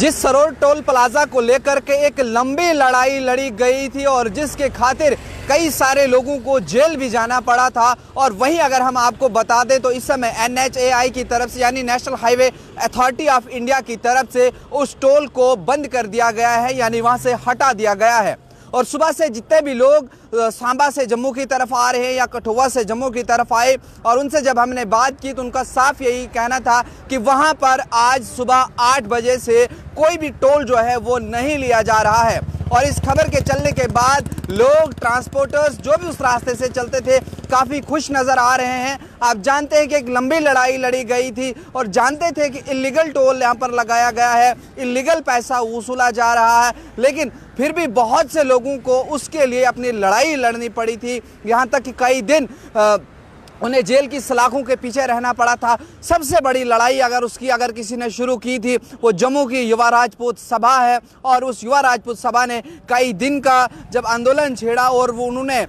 जिस Saror toll plaza को लेकर के एक लंबी लड़ाई लड़ी गई थी और जिसके खातिर कई सारे लोगों को जेल भी जाना पड़ा था। और वहीं अगर हम आपको बता दें तो इस समय NHAI की तरफ से यानी national highway authority of India की तरफ से उस टोल को बंद कर दिया गया है, यानी वहां से हटा दिया गया है। और सुबह से जितने भी लोग सांबा से जम्मू की तरफ आ रहे हैं या कठुआ से जम्मू की तरफ आए और उनसे जब हमने बात की तो उनका साफ यही कहना था कि वहां पर आज सुबह 8 बजे से कोई भी टोल जो है वो नहीं लिया जा रहा है। और इस खबर के चलने के बाद लोग, ट्रांसपोर्टर्स जो भी उस रास्ते से चलते थे काफ़ी खुश नज़र आ रहे हैं। आप जानते हैं कि एक लंबी लड़ाई लड़ी गई थी और जानते थे कि इलीगल टोल यहाँ पर लगाया गया है, इलीगल पैसा वसूला जा रहा है, लेकिन फिर भी बहुत से लोगों को उसके लिए अपनी लड़ाई लड़नी पड़ी थी। यहाँ तक कि कई दिन उन्हें जेल की सलाखों के पीछे रहना पड़ा था। सबसे बड़ी लड़ाई अगर किसी ने शुरू की थी वो जम्मू की युवा राजपूत सभा है। और उस युवा राजपूत सभा ने कई दिन का जब आंदोलन छेड़ा और वो उन्होंने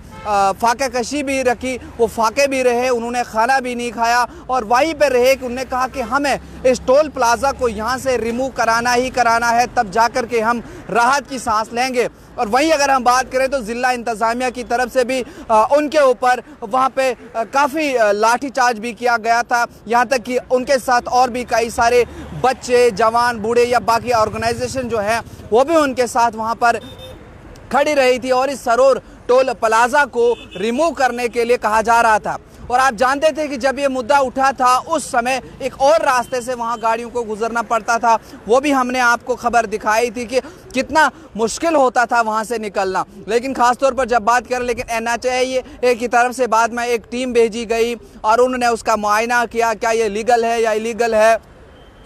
फाके कशी भी रखी, वो फाके भी रहे, उन्होंने खाना भी नहीं खाया और वहीं पर रहे कि उन्होंने कहा कि हमें इस टोल प्लाजा को यहाँ से रिमूव कराना ही कराना है, तब जाकर के हम राहत की सांस लेंगे। और वहीं अगर हम बात करें तो जिला इंतजामिया की तरफ से भी उनके ऊपर वहाँ पे काफ़ी लाठीचार्ज भी किया गया था। यहाँ तक कि उनके साथ और भी कई सारे बच्चे, जवान, बूढ़े या बाकी ऑर्गेनाइजेशन जो है वो भी उनके साथ वहाँ पर खड़ी रही थी और इस सरोर टोल प्लाजा को रिमूव करने के लिए कहा जा रहा था। और आप जानते थे कि जब ये मुद्दा उठा था उस समय एक और रास्ते से वहाँ गाड़ियों को गुजरना पड़ता था। वो भी हमने आपको खबर दिखाई थी कि कितना मुश्किल होता था वहाँ से निकलना। लेकिन ख़ासतौर पर जब बात करें, लेकिन NHAI की तरफ से बाद में एक टीम भेजी गई और उन्होंने उसका मुआयना किया, क्या ये लीगल है या इलीगल है।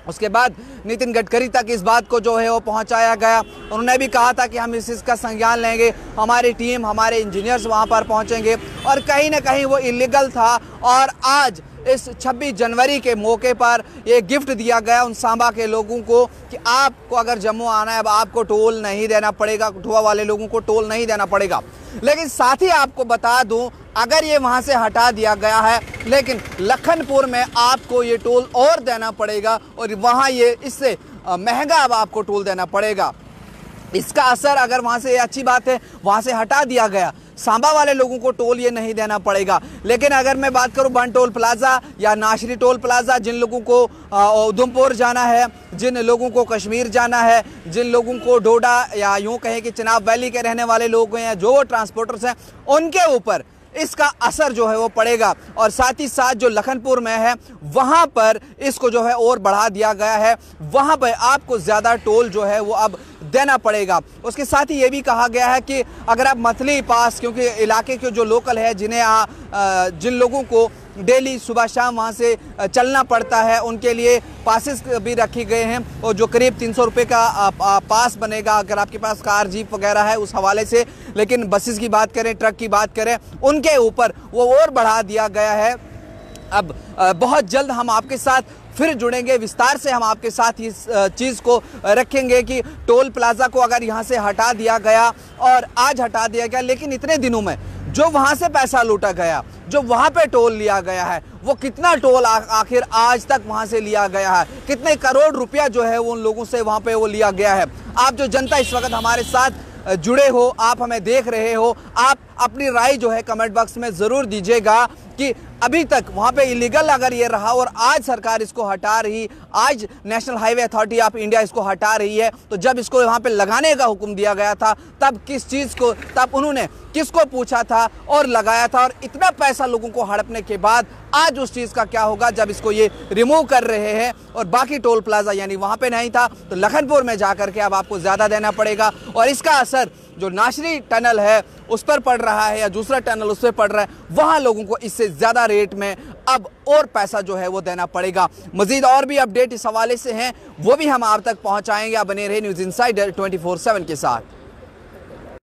उसके बाद नितिन गडकरी तक इस बात को जो है वो पहुंचाया गया। उन्होंने भी कहा था कि हम इस चीज़ का संज्ञान लेंगे, हमारी टीम, हमारे इंजीनियर्स वहां पर पहुंचेंगे। और कहीं ना कहीं वो इलीगल था। और आज इस 26 जनवरी के मौके पर ये गिफ्ट दिया गया उन सांबा के लोगों को कि आपको अगर जम्मू आना है अब आपको टोल नहीं देना पड़ेगा, कठुआ वाले लोगों को टोल नहीं देना पड़ेगा। लेकिन साथ ही आपको बता दूं, अगर ये वहाँ से हटा दिया गया है लेकिन लखनपुर में आपको ये टोल और देना पड़ेगा और वहाँ ये इससे महंगा अब आपको टोल देना पड़ेगा। इसका असर अगर वहाँ से, अच्छी बात है वहाँ से हटा दिया गया, सांबा वाले लोगों को टोल ये नहीं देना पड़ेगा। लेकिन अगर मैं बात करूं बन टोल प्लाजा या नाशरी टोल प्लाजा, जिन लोगों को उधमपुर जाना है, जिन लोगों को कश्मीर जाना है, जिन लोगों को डोडा या यूं कहें कि चिनाब वैली के रहने वाले लोग हैं, जो वो ट्रांसपोर्टर्स हैं, उनके ऊपर इसका असर जो है वो पड़ेगा। और साथ ही साथ जो लखनपुर में है वहाँ पर इसको जो है और बढ़ा दिया गया है, वहाँ पर आपको ज़्यादा टोल जो है वो अब देना पड़ेगा। उसके साथ ही ये भी कहा गया है कि अगर आप मथली पास, क्योंकि इलाके के जो लोकल है जिन लोगों को डेली सुबह शाम वहाँ से चलना पड़ता है, उनके लिए पासेस भी रखे गए हैं और जो करीब 300 रुपये का पास बनेगा अगर आपके पास कार, जीप वगैरह है उस हवाले से। लेकिन बसेस की बात करें, ट्रक की बात करें, उनके ऊपर वो और बढ़ा दिया गया है। अब बहुत जल्द हम आपके साथ फिर जुड़ेंगे, विस्तार से हम आपके साथ इस चीज़ को रखेंगे कि टोल प्लाजा को अगर यहाँ से हटा दिया गया और आज हटा दिया गया, लेकिन इतने दिनों में जो वहाँ से पैसा लूटा गया, जो वहाँ पे टोल लिया गया है, वो कितना टोल आखिर आज तक वहाँ से लिया गया है, कितने करोड़ रुपया जो है वो उन लोगों से वहाँ पे वो लिया गया है। आप जो जनता इस वक्त हमारे साथ जुड़े हो, आप हमें देख रहे हो, आप अपनी राय जो है कमेंट बॉक्स में ज़रूर दीजिएगा कि अभी तक वहाँ पे इलीगल अगर ये रहा और आज सरकार इसको हटा रही, आज national highway authority of India इसको हटा रही है, तो जब इसको वहाँ पे लगाने का हुक्म दिया गया था तब किस चीज़ को, तब उन्होंने किसको पूछा था और लगाया था। और इतना पैसा लोगों को हड़पने के बाद आज उस चीज़ का क्या होगा जब इसको ये रिमूव कर रहे हैं और बाकी टोल प्लाजा यानी वहाँ पे नहीं था तो लखनपुर में जाकर के अब आपको ज़्यादा देना पड़ेगा। और इसका असर जो नाशरी टनल है उस पर पड़ रहा है या दूसरा टनल उस पर पड़ रहा है, वहाँ लोगों को इससे ज़्यादा रेट में अब और पैसा जो है वो देना पड़ेगा। मज़ीद और भी अपडेट इस हवाले से हैं वो भी हम आप तक पहुँचाएंगे। आप बने रहे न्यूज़ इनसाइडर 24/7 के साथ।